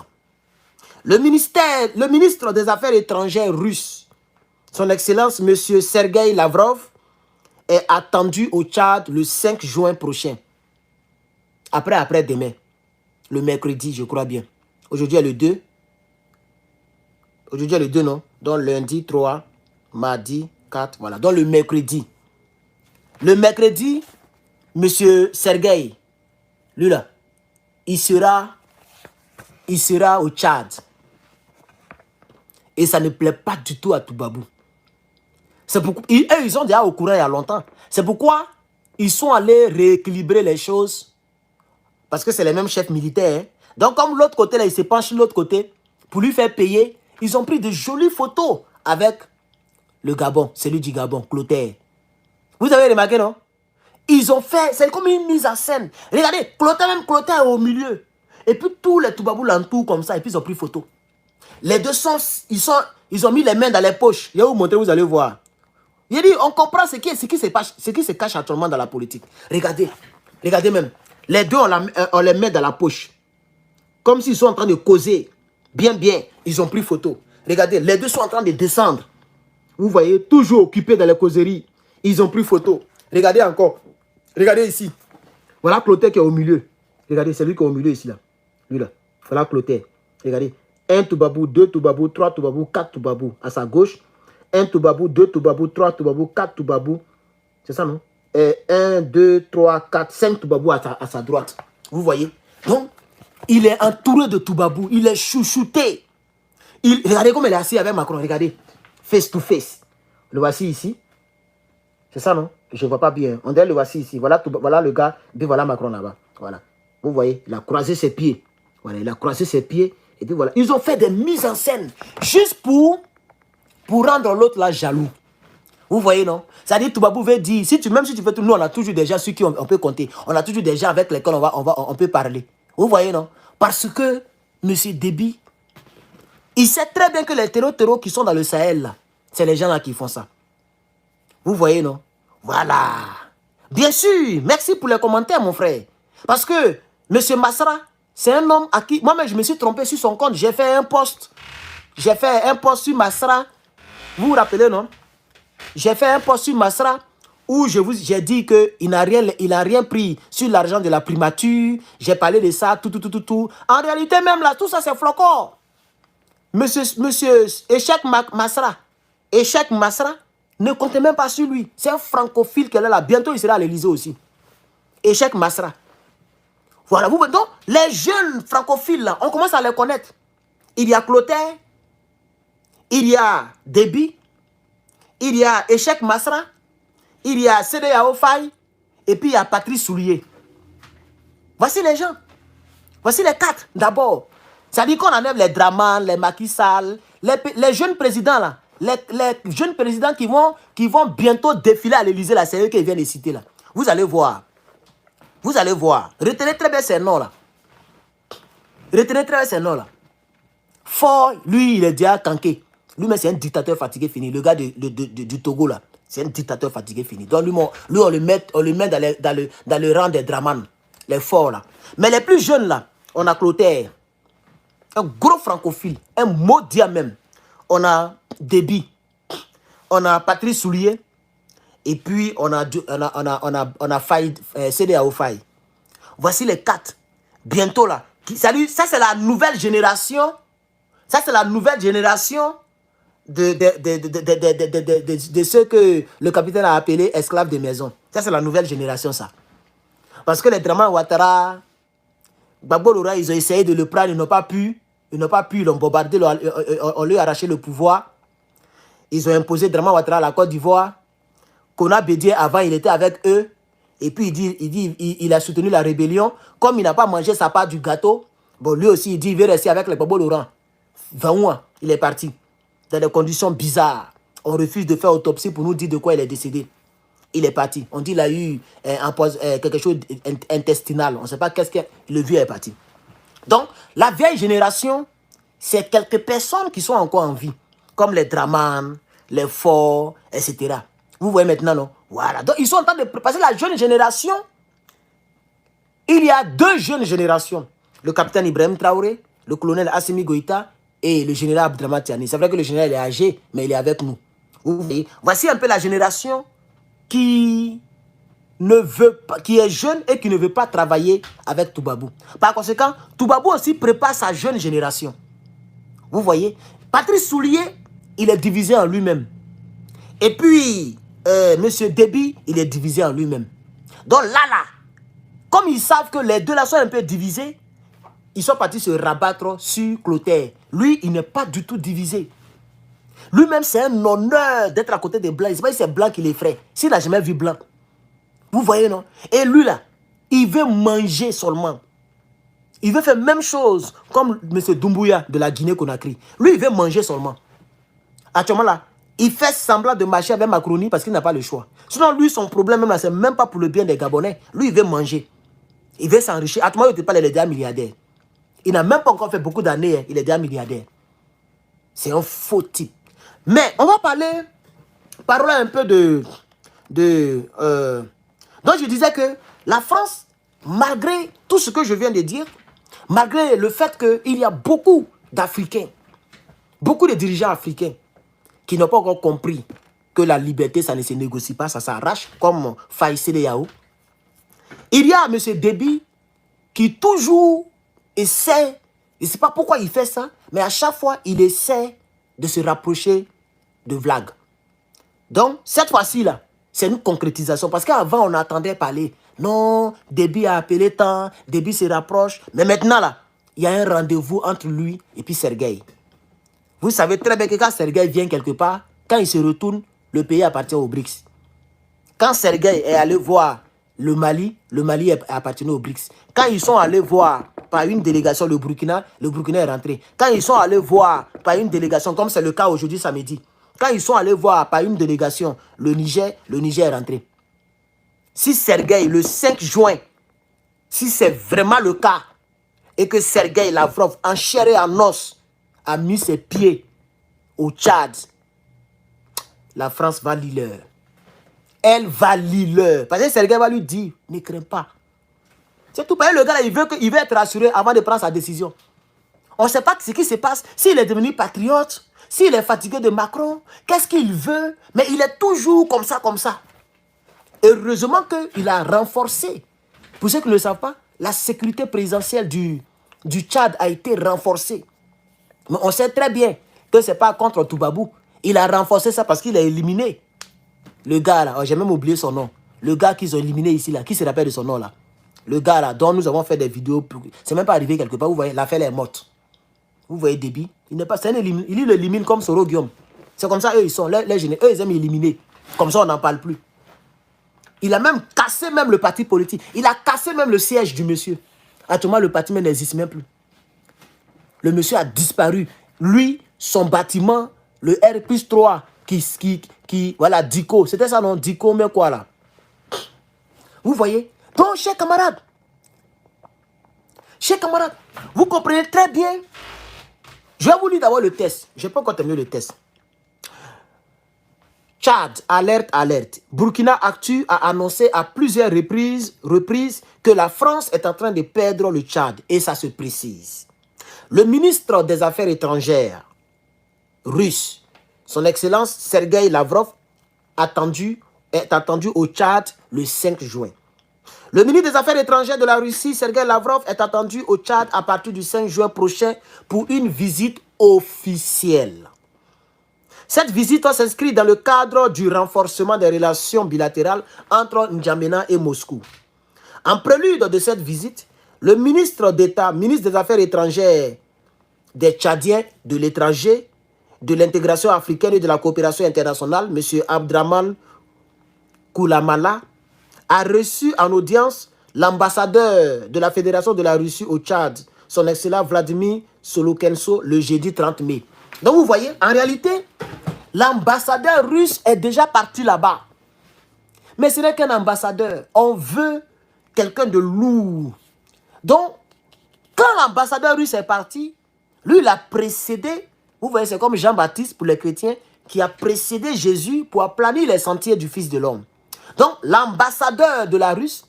Le ministre des Affaires étrangères russe, son Excellence M. Sergueï Lavrov, est attendu au Tchad le 5 juin prochain. Après-demain. Le mercredi, je crois bien. Aujourd'hui est le 2. Aujourd'hui est le 2, non? Donc lundi 3, mardi 4, voilà. Donc le mercredi. Le mercredi, M. Sergueï, lui là, il sera au Tchad. Et ça ne plaît pas du tout à Toubabou. C'est pourquoi ils sont déjà au courant il y a longtemps. C'est pourquoi ils sont allés rééquilibrer les choses. Parce que c'est les mêmes chefs militaires. Hein. Donc comme l'autre côté, là, il se penche sur l'autre côté pour lui faire payer. Ils ont pris de jolies photos avec le Gabon, celui du Gabon, Clotaire. Vous avez remarqué, non? Ils ont fait, c'est comme une mise en scène. Regardez, Clotaire est au milieu. Et puis tous les Toubabou l'entourent comme ça. Et puis ils ont pris photo. Les deux ils ont mis les mains dans les poches. Je vais vous montrer, vous allez voir. Il dit, on comprend ce qui se cache actuellement dans la politique. Regardez même. Les deux, on les met dans la poche. Comme s'ils sont en train de causer. Bien. Ils ont pris photo. Regardez, les deux sont en train de descendre. Vous voyez, toujours occupés dans les causeries. Ils ont pris photo. Regardez encore. Regardez ici. Voilà Clotaire qui est au milieu. Regardez, c'est lui qui est au milieu ici. Là. Lui là. Voilà Clotaire. Regardez. 1 Toubabou, 2 Toubabou, 3 Toubabou, 4 Toubabou. À sa gauche. 1 Toubabou, 2 Toubabou, 3 Toubabou, 4 Toubabou. C'est ça, non? 1, 2, 3, 4, 5 Toubabou à sa droite. Vous voyez? Donc, il est entouré de Toubabou. Il est chouchouté. Regardez comme il est assis avec Macron. Regardez. Face to face. Le voici ici. C'est ça, non? Je ne vois pas bien. On dirait le voici ici. Voilà le gars. Et puis voilà Macron là-bas. Voilà. Vous voyez? Il a croisé ses pieds. Voilà, il a croisé ses pieds. Et puis voilà. Ils ont fait des mises en scène. Juste pour rendre l'autre là jaloux. Vous voyez, non? C'est-à-dire, Toubabou veut dire, même si tu fais tout, nous, on a toujours des gens sur qui on peut compter. On a toujours des gens avec lesquels on peut parler. Vous voyez, non? Parce que M. Déby, il sait très bien que les terreaux qui sont dans le Sahel, là, c'est les gens là qui font ça. Vous voyez, non? Voilà. Bien sûr, merci pour les commentaires, mon frère. Parce que M. Masra, c'est un homme à qui... Moi-même, je me suis trompé sur son compte. J'ai fait un post. J'ai fait un post sur Masra. Vous vous rappelez, non? J'ai fait un post sur Masra où j'ai dit qu'il n'a rien pris sur l'argent de la primature. J'ai parlé de ça, tout. En réalité, même là, tout ça, c'est flocon. Monsieur Echek Masra. Echek Masra ne comptez même pas sur lui. C'est un francophile qui est là. Bientôt, il sera à l'Élysée aussi. Echek Masra. Voilà, vous voyez, donc, les jeunes francophiles, là, on commence à les connaître. Il y a Clotaire. il y a Déby, il y a Échec Masra, il y a CEDEAO Faye, et puis il y a Patrice Soulier. Voici les gens. Voici les 4 d'abord. C'est-à-dire qu'on enlève les Draman, les Macky Sall, les jeunes présidents là. Les jeunes présidents qui vont bientôt défiler à l'Élysée là, c'est eux qui viennent les citer là. Vous allez voir. Vous allez voir. Retenez très bien ces noms là. Retenez très bien ces noms là. Fort, lui, il est déjà tanké. Lui-même, c'est un dictateur fatigué fini. Le gars du Togo là, c'est un dictateur fatigué fini. Donc lui on le met dans le rang des Draman. Les forts là. Mais les plus jeunes là, on a Clotaire. Un gros francophile. Un maudit même. On a Déby. On a Patrice Soulier. Et puis on a Faye, CEDEAO Faye. Voici les 4. Bientôt là. Salut, ça c'est la nouvelle génération. Ça c'est la nouvelle génération de ceux que le capitaine a appelé esclaves de maison. Ça c'est la nouvelle génération ça. Parce que les Draman Ouattara, Gbagbo Lora, ils ont essayé de le prendre, ils n'ont pas pu. Ils n'ont pas pu, ils l'ont bombardé, on lui a arraché le pouvoir. Ils ont imposé Draman Ouattara à la Côte d'Ivoire. Kona Bédié, avant, il était avec eux. Et puis, il a soutenu la rébellion. Comme il n'a pas mangé sa part du gâteau, bon, lui aussi, il dit il veut rester avec les Gbagbo Laurent. 20 mois, il est parti. Dans des conditions bizarres. On refuse de faire autopsie pour nous dire de quoi il est décédé. Il est parti. On dit qu'il a eu quelque chose d'intestinal. On ne sait pas qu'est-ce que le vieux est parti. Donc, la vieille génération, c'est quelques personnes qui sont encore en vie. Comme les Draman, les Forts, etc. Vous voyez maintenant, non? Voilà. Donc, ils sont en train de préparer la jeune génération. Il y a 2 jeunes générations. Le capitaine Ibrahim Traoré, le colonel Assimi Goïta et le général Abdraman Tiani. C'est vrai que le général est âgé, mais il est avec nous. Vous voyez? Voici un peu la génération qui est jeune et qui ne veut pas travailler avec Toubabou. Par conséquent, Toubabou aussi prépare sa jeune génération. Vous voyez? Patrice Soulier, il est divisé en lui-même. Et puis, M. Déby, il est divisé en lui-même. Donc là, comme ils savent que les deux là sont un peu divisés, ils sont partis se rabattre sur Clotaire. Lui, il n'est pas du tout divisé. Lui-même, c'est un honneur d'être à côté des Blancs. Il ne sait pas si c'est Blanc qui l'effraie. S'il n'a jamais vu Blanc. Vous voyez, non? Et lui, là, il veut manger seulement. Il veut faire la même chose comme M. Doumbouya de la Guinée-Conakry. Lui, il veut manger seulement. Actuellement, là, il fait semblant de marcher avec Macronie parce qu'il n'a pas le choix. Sinon, lui, son problème, même là, c'est même pas pour le bien des Gabonais. Lui, il veut manger. Il veut s'enrichir. Actuellement, il ne parle, il est déjà milliardaire. Il n'a même pas encore fait beaucoup d'années, hein. Il est déjà milliardaire. C'est un faux type. Mais on va parler un peu donc je disais que la France, malgré tout ce que je viens de dire, malgré le fait qu'il y a beaucoup d'Africains, beaucoup de dirigeants africains qui n'ont pas encore compris que la liberté, ça ne se négocie pas, ça s'arrache, comme Faye CEDEAO. Il y a M. Déby qui toujours essaie, je ne sais pas pourquoi il fait ça, mais à chaque fois, il essaie de se rapprocher de Vlag. Donc, cette fois-ci, là, c'est une concrétisation. Parce qu'avant, on attendait parler. Non, Déby a appelé tant, Déby se rapproche. Mais maintenant, là, il y a un rendez-vous entre lui et puis Sergueï. Vous savez très bien que quand Sergueï vient quelque part, quand il se retourne, le pays appartient aux BRICS. Quand Sergueï est allé voir le Mali appartient aux BRICS. Quand ils sont allés voir par une délégation le Burkina est rentré. Quand ils sont allés voir par une délégation, comme c'est le cas aujourd'hui samedi, quand ils sont allés voir par une délégation le Niger est rentré. Si Sergueï, le 5 juin, si c'est vraiment le cas, et que Sergueï Lavrov, en chair et en os, a mis ses pieds au Tchad, la France va l'île. Elle va l'île. Parce que Sergueï va lui dire, ne crains pas. C'est tout. Le gars, là, il veut être rassuré avant de prendre sa décision. On ne sait pas ce qui se passe. S'il est devenu patriote, s'il est fatigué de Macron, qu'est-ce qu'il veut? Mais il est toujours comme ça, comme ça. Heureusement qu'il a renforcé. Pour ceux qui ne le savent pas, la sécurité présidentielle du Tchad a été renforcée. Mais on sait très bien que ce n'est pas contre Toubabou. Il a renforcé ça parce qu'il a éliminé. Le gars là, oh, j'ai même oublié son nom. Le gars qu'ils ont éliminé ici là, qui se rappelle de son nom là? Le gars là, dont nous avons fait des vidéos. C'est même pas arrivé quelque part, vous voyez, l'affaire est morte. Vous voyez Déby, il n'est pas, il l'élimine comme Soro Guillaume. C'est comme ça, eux, ils sont, eux, ils aiment éliminer. Comme ça, on n'en parle plus. Il a même cassé même le parti politique. Il a cassé même le siège du monsieur. Actuellement, le parti n'existe même plus. Le monsieur a disparu. Lui, son bâtiment, le R+3, voilà, Dico. C'était ça, non? Dico, mais quoi, là? Vous voyez? Donc, chers camarades, vous comprenez très bien. Je vais vous lire d'abord le test. Je n'ai pas encore terminé le test. Tchad, alerte, alerte. Burkina Actu a annoncé à plusieurs reprises que la France est en train de perdre le Tchad. Et ça se précise. Le ministre des Affaires étrangères russe, son Excellence Sergueï Lavrov, est attendu au Tchad le 5 juin. Le ministre des Affaires étrangères de la Russie, Sergueï Lavrov, est attendu au Tchad à partir du 5 juin prochain pour une visite officielle. Cette visite s'inscrit dans le cadre du renforcement des relations bilatérales entre N'Djamena et Moscou. En prélude de cette visite, le ministre d'État, ministre des Affaires étrangères des Tchadiens de l'étranger, de l'intégration africaine et de la coopération internationale, M. Abdraman Koulamala, a reçu en audience l'ambassadeur de la Fédération de la Russie au Tchad, son excellent Vladimir Solokenso, le jeudi 30 mai. Donc vous voyez, en réalité, l'ambassadeur russe est déjà parti là-bas. Mais ce n'est qu'un ambassadeur. On veut quelqu'un de lourd. Donc, quand l'ambassadeur russe est parti, lui, il a précédé, vous voyez, c'est comme Jean-Baptiste pour les chrétiens, qui a précédé Jésus pour aplanir les sentiers du Fils de l'homme. Donc, l'ambassadeur de la Russie,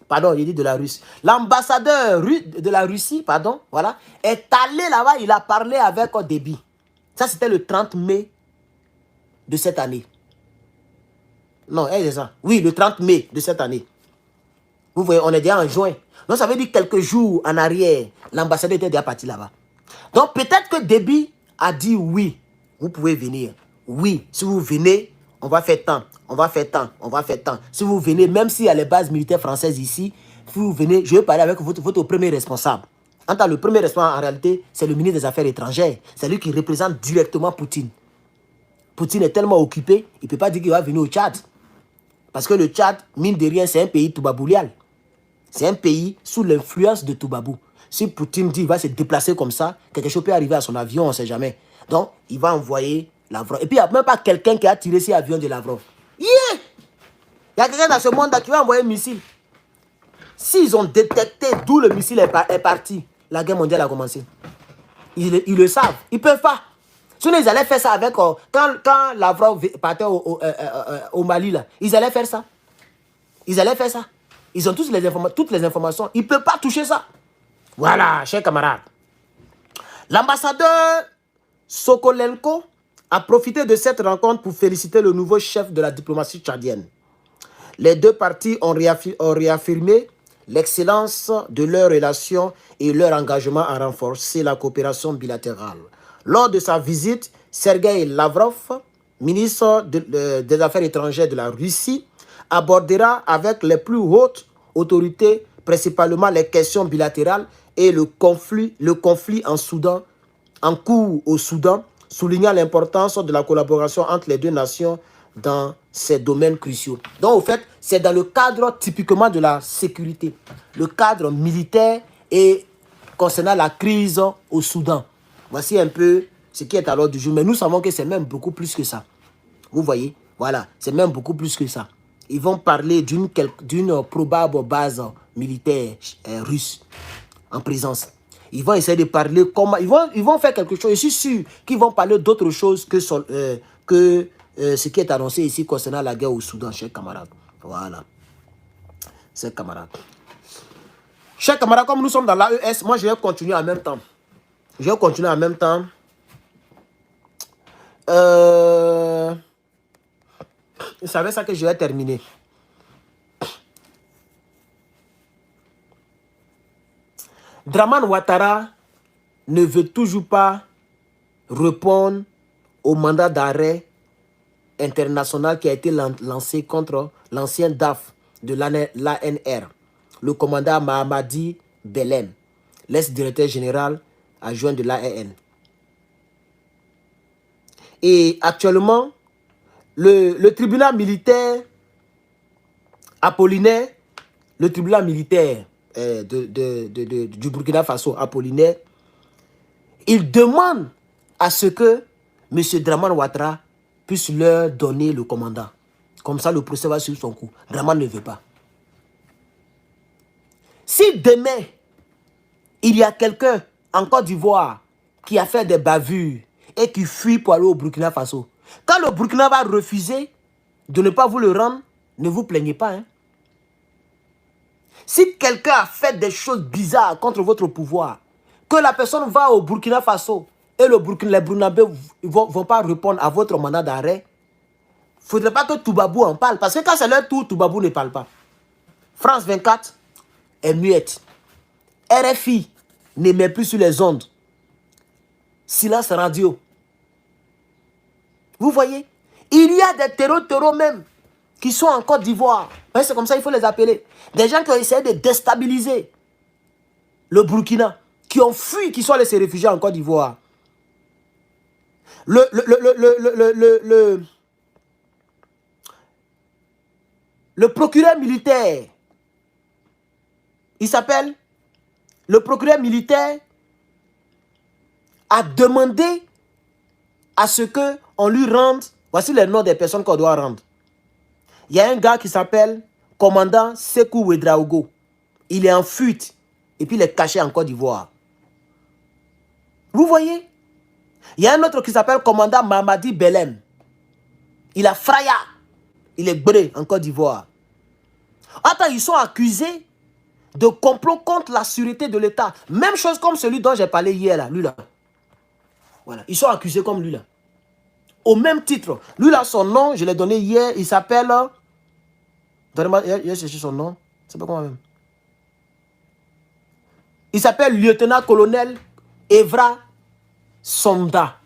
pardon, il dit de la Russie, l'ambassadeur de la Russie, pardon, voilà, est allé là-bas, il a parlé avec Déby. Ça, c'était le 30 mai de cette année. Non, c'est ça. Oui, le 30 mai de cette année. Vous voyez, on est déjà en juin. Donc, ça veut dire quelques jours en arrière, l'ambassadeur était déjà parti là-bas. Donc, peut-être que Déby a dit oui, vous pouvez venir. Oui, si vous venez, on va faire tant, on va faire tant, on va faire tant. Si vous venez, même s'il y a les bases militaires françaises ici, si vous venez, je vais parler avec votre premier responsable. En tant que le premier responsable, en réalité, c'est le ministre des Affaires étrangères. C'est lui qui représente directement Poutine. Poutine est tellement occupé, il ne peut pas dire qu'il va venir au Tchad. Parce que le Tchad, mine de rien, c'est un pays toubaboulial. C'est un pays sous l'influence de Toubabou. Si Poutine dit qu'il va se déplacer comme ça, quelque chose peut arriver à son avion, on ne sait jamais. Donc, il va envoyer Lavrov. Et puis, il n'y a même pas quelqu'un qui a tiré cet avion de Lavrov. Yeah! Il y a quelqu'un dans ce monde-là qui va envoyer un missile. S'ils ont détecté d'où le missile est parti, la guerre mondiale a commencé. Ils le savent. Ils ne peuvent pas. Sinon, ils allaient faire ça avec... Quand Lavrov partait au Mali, là, ils allaient faire ça. Ils allaient faire ça. Ils ont toutes les informations. Ils ne peuvent pas toucher ça. Voilà, chers camarades. L'ambassadeur Sokolenko a profité de cette rencontre pour féliciter le nouveau chef de la diplomatie tchadienne. Les deux parties ont réaffirmé l'excellence de leurs relations et leur engagement à renforcer la coopération bilatérale. Lors de sa visite, Sergueï Lavrov, ministre des Affaires étrangères de la Russie, abordera avec les plus hautes autorités, principalement les questions bilatérales et le conflit en cours au Soudan, soulignant l'importance de la collaboration entre les deux nations dans ces domaines cruciaux. Donc, au fait, c'est dans le cadre typiquement de la sécurité, le cadre militaire et concernant la crise au Soudan. Voici un peu ce qui est à l'ordre du jour. Mais nous savons que c'est même beaucoup plus que ça. Vous voyez, voilà, c'est même beaucoup plus que ça. Ils vont parler d'une probable base militaire russe en présence. Ils vont essayer de parler comment... Ils vont faire quelque chose. Je suis sûr qu'ils vont parler d'autre chose que ce qui est annoncé ici concernant la guerre au Soudan, chers camarades. Voilà. Chers camarades. Chers camarades, comme nous sommes dans l'AES, moi je vais continuer en même temps. Je vais continuer en même temps. C'est avec ça que je vais terminer. Draman Ouattara ne veut toujours pas répondre au mandat d'arrêt international qui a été lancé contre l'ancien DAF de l'ANR, le commandant Mahamadi Belem, l'ex-directeur général adjoint de l'ARL. Et actuellement, le tribunal militaire apollinaire, le tribunal militaire du Burkina Faso apollinaire, il demande à ce que M. Dramane Ouattara puisse leur donner le commandant. Comme ça, le procès va suivre son cours. Dramane ne veut pas. Si demain, il y a quelqu'un en Côte d'Ivoire qui a fait des bavures et qui fuit pour aller au Burkina Faso, quand le Burkina va refuser de ne pas vous le rendre, ne vous plaignez pas. Hein. Si quelqu'un a fait des choses bizarres contre votre pouvoir, que la personne va au Burkina Faso et les Burkinabés ne vont pas répondre à votre mandat d'arrêt, il ne faudrait pas que Toubabou en parle. Parce que quand c'est leur tour, Toubabou ne parle pas. France 24 est muette. RFI n'émet plus sur les ondes. Silence radio. Vous voyez, il y a des terreaux même qui sont en Côte d'Ivoire. C'est comme ça, il faut les appeler. Des gens qui ont essayé de déstabiliser le Burkina, qui ont fui, qui sont allés se réfugier en Côte d'Ivoire. Le procureur militaire, il s'appelle, le procureur militaire a demandé à ce qu'on lui rende, voici les noms des personnes qu'on doit rendre. Il y a un gars qui s'appelle commandant Sékou Ouédraogo. Il est en fuite et puis il est caché en Côte d'Ivoire. Vous voyez? Il y a un autre qui s'appelle commandant Mamadi Belem. Il a fraya. Il est bré en Côte d'Ivoire. Attends, ils sont accusés de complot contre la sûreté de l'État. Même chose comme celui dont j'ai parlé hier, là, lui là. Voilà, ils sont accusés comme lui là. Au même titre. Lui là, son nom, je l'ai donné hier, il s'appelle... Donnez-moi, j'ai cherché son nom. C'est pas comment même. Il s'appelle lieutenant-colonel Evra Somda.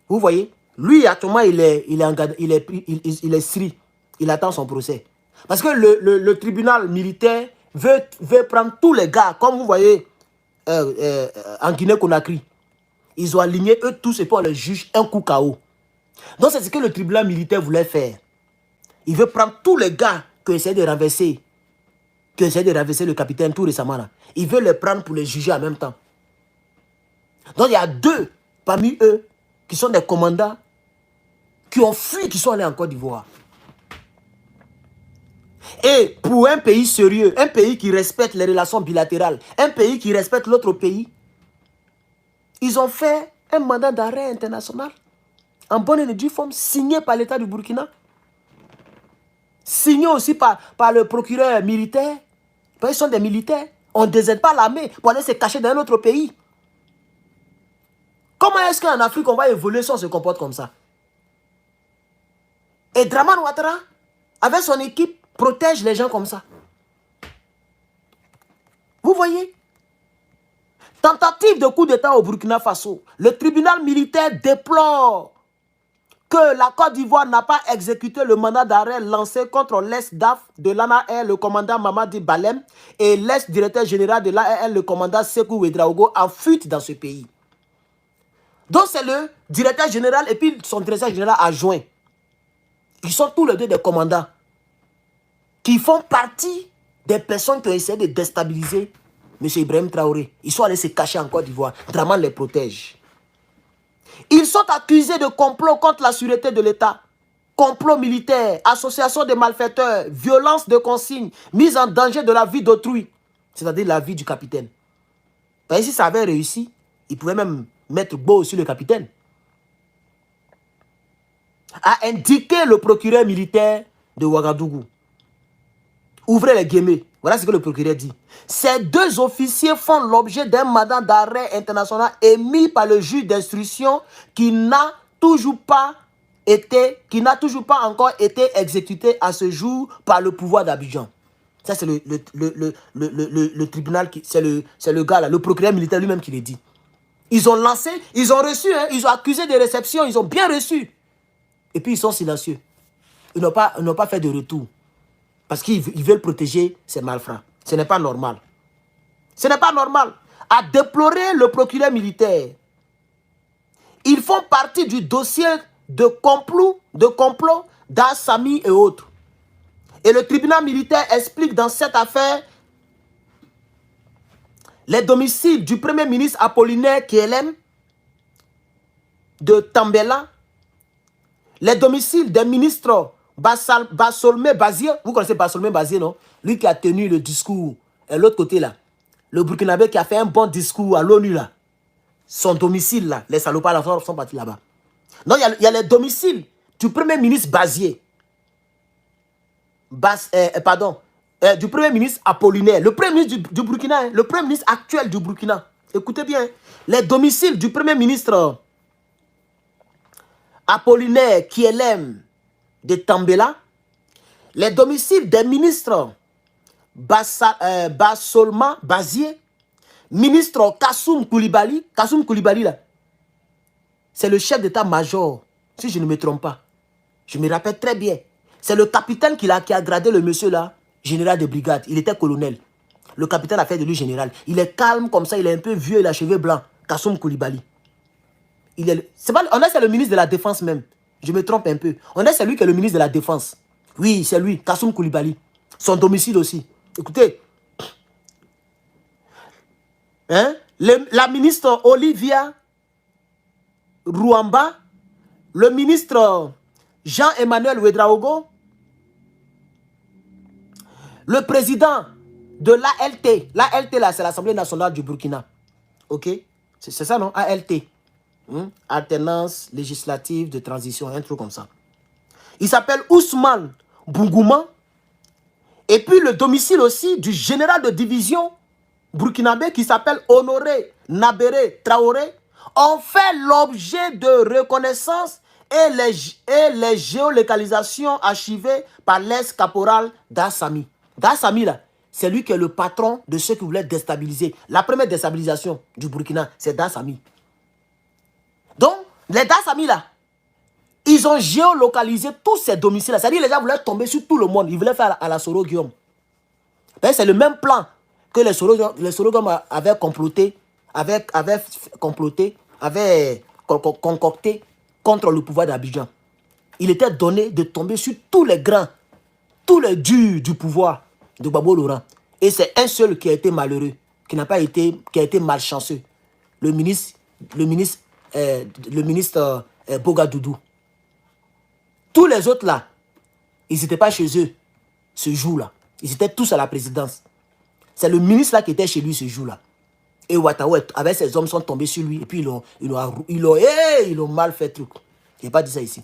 Vous voyez? Lui, actuellement, il est Syrie. Il attend son procès. Parce que le tribunal militaire veut prendre tous les gars, comme vous voyez, en Guinée-Conakry. Ils ont aligné eux tous et puis on les juge un coup KO. Donc c'est ce que le tribunal militaire voulait faire. Il veut prendre tous les gars qui essaient de renverser, le capitaine tout récemment là. Il veut les prendre pour les juger en même temps. Donc il y a deux parmi eux qui sont des commandants qui ont fui, qui sont allés en Côte d'Ivoire. Et pour un pays sérieux, un pays qui respecte les relations bilatérales, un pays qui respecte l'autre pays, ils ont fait un mandat d'arrêt international en bonne et due forme, signé par l'État du Burkina, signé aussi par le procureur militaire. Parce qu'ils sont des militaires. On ne désaide pas l'armée pour aller se cacher dans un autre pays. Comment est-ce qu'en Afrique, on va évoluer si on se comporte comme ça? Et Dramane Ouattara, avec son équipe, protège les gens comme ça. Vous voyez? Tentative de coup d'État au Burkina Faso. Le tribunal militaire déplore que la Côte d'Ivoire n'a pas exécuté le mandat d'arrêt lancé contre l'ex-DAF de l'ANAR, le commandant Mamadi Balem, et l'ex-directeur général de l'ANAR, le commandant Sékou Ouédraogo, en fuite dans ce pays. Donc c'est le directeur général et puis son directeur général adjoint. Ils sont tous les deux des commandants qui font partie des personnes qui ont essayé de déstabiliser M. Ibrahim Traoré. Ils sont allés se cacher en Côte d'Ivoire. Dramane les protège. Ils sont accusés de complot contre la sûreté de l'État. Complot militaire, association de malfaiteurs, violence de consignes, mise en danger de la vie d'autrui. C'est-à-dire la vie du capitaine. Parce que si ça avait réussi, ils pouvaient même mettre beau sur le capitaine. A indiqué le procureur militaire de Ouagadougou. Ouvrez les guillemets. Voilà ce que le procureur dit. Ces deux officiers font l'objet d'un mandat d'arrêt international émis par le juge d'instruction qui n'a toujours pas encore été exécuté à ce jour par le pouvoir d'Abidjan. Ça, c'est le tribunal, c'est le gars là, le procureur militaire lui-même qui le dit. Ils ont lancé, ils ont reçu, hein, ils ont accusé de réception, ils ont bien reçu. Et puis ils sont silencieux. Ils n'ont pas fait de retour. Parce qu'ils veulent protéger ces malfrats. Ce n'est pas normal. Ce n'est pas normal. a déploré le procureur militaire. Ils font partie du dossier de complot d'Assami et autres. Et le tribunal militaire explique dans cette affaire les domiciles du premier ministre Apollinaire KLM, de Tambela, les domiciles des ministres Bassolmé Bazier. Vous connaissez Bassolmé Bazier, non? Lui qui a tenu le discours, et l'autre côté là, le Burkinabé qui a fait un bon discours à l'ONU là. Son domicile là, les salopards là sont partis là-bas. Donc il y a les domiciles du premier ministre Bazier. Du premier ministre Apollinaire, le premier ministre du Burkina, hein, le premier ministre actuel du Burkina. Écoutez bien, les domiciles du premier ministre Apollinaire KLM de Tambela, les domiciles des ministres Bassolma Bazier, ministre Kassoum Koulibaly là, c'est le chef d'état-major, si je ne me trompe pas. Je me rappelle très bien. C'est le capitaine qui a gradé le monsieur là, général de brigade. Il était colonel. Le capitaine a fait de lui général. Il est calme comme ça, il est un peu vieux, il a cheveux blancs. Kassoum Koulibaly. On a c'est le ministre de la Défense même. Je me trompe un peu. On a c'est lui qui est le ministre de la Défense. Oui, c'est lui, Kassoum Koulibaly. Son domicile aussi. Écoutez. Hein? La ministre Olivia Rouamba, le ministre Jean-Emmanuel Ouedraogo, le président de l'ALT. L'ALT là, c'est l'Assemblée nationale du Burkina. Ok? C'est ça, non? ALT. Alternance législative de transition, un truc comme ça. Il s'appelle Ousmane Bougouma. Et puis le domicile aussi du général de division burkinabé qui s'appelle Honoré Nabéré Traoré ont fait l'objet de reconnaissance et les géolocalisations archivées par l'ex-caporal d'Assami. D'Assami là, c'est lui qui est le patron de ceux qui voulaient déstabiliser. La première déstabilisation du Burkina, c'est d'Assami. Donc, les Dassami là, ils ont géolocalisé tous ces domiciles là. C'est-à-dire les gens voulaient tomber sur tout le monde. Ils voulaient faire à la Soro Guillaume. C'est le même plan que les Soro Guillaume avaient comploté, avaient concocté contre le pouvoir d'Abidjan. Il était donné de tomber sur tous les grands, tous les durs du pouvoir de Gbagbo Laurent. Et c'est un seul qui a été malheureux, qui a été malchanceux. Le ministre Bogadoudou. Tous les autres là, ils n'étaient pas chez eux ce jour-là. Ils étaient tous à la présidence. C'est le ministre là qui était chez lui ce jour-là. Et Ouattara, avec ses hommes, sont tombés sur lui. Et puis ils ont mal fait truc. Je n'ai pas dit ça ici.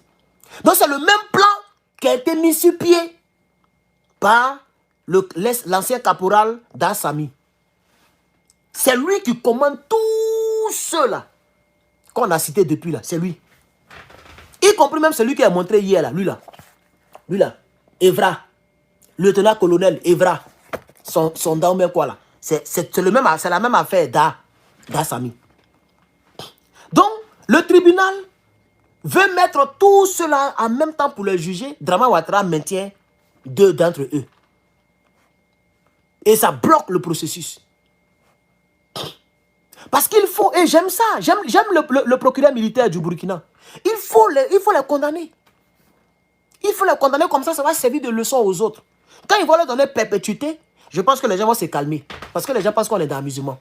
Donc c'est le même plan qui a été mis sur pied par l'ancien caporal d'Assami. C'est lui qui commande tout cela qu'on a cité depuis là. C'est lui. Y compris même celui qui a montré hier là. Lui là. Evra. Lieutenant-colonel Evra. Son daumé quoi là. C'est la même affaire d'Assami. Donc, le tribunal veut mettre tout cela en même temps pour le juger. Draman Ouattara maintient 2 d'entre eux. Et ça bloque le processus. Parce qu'il faut, et j'aime ça, j'aime le procureur militaire du Burkina. Il faut les condamner. Il faut les condamner comme ça va servir de leçon aux autres. Quand ils vont leur donner perpétuité, je pense que les gens vont se calmer. Parce que les gens pensent qu'on est dans l'amusement.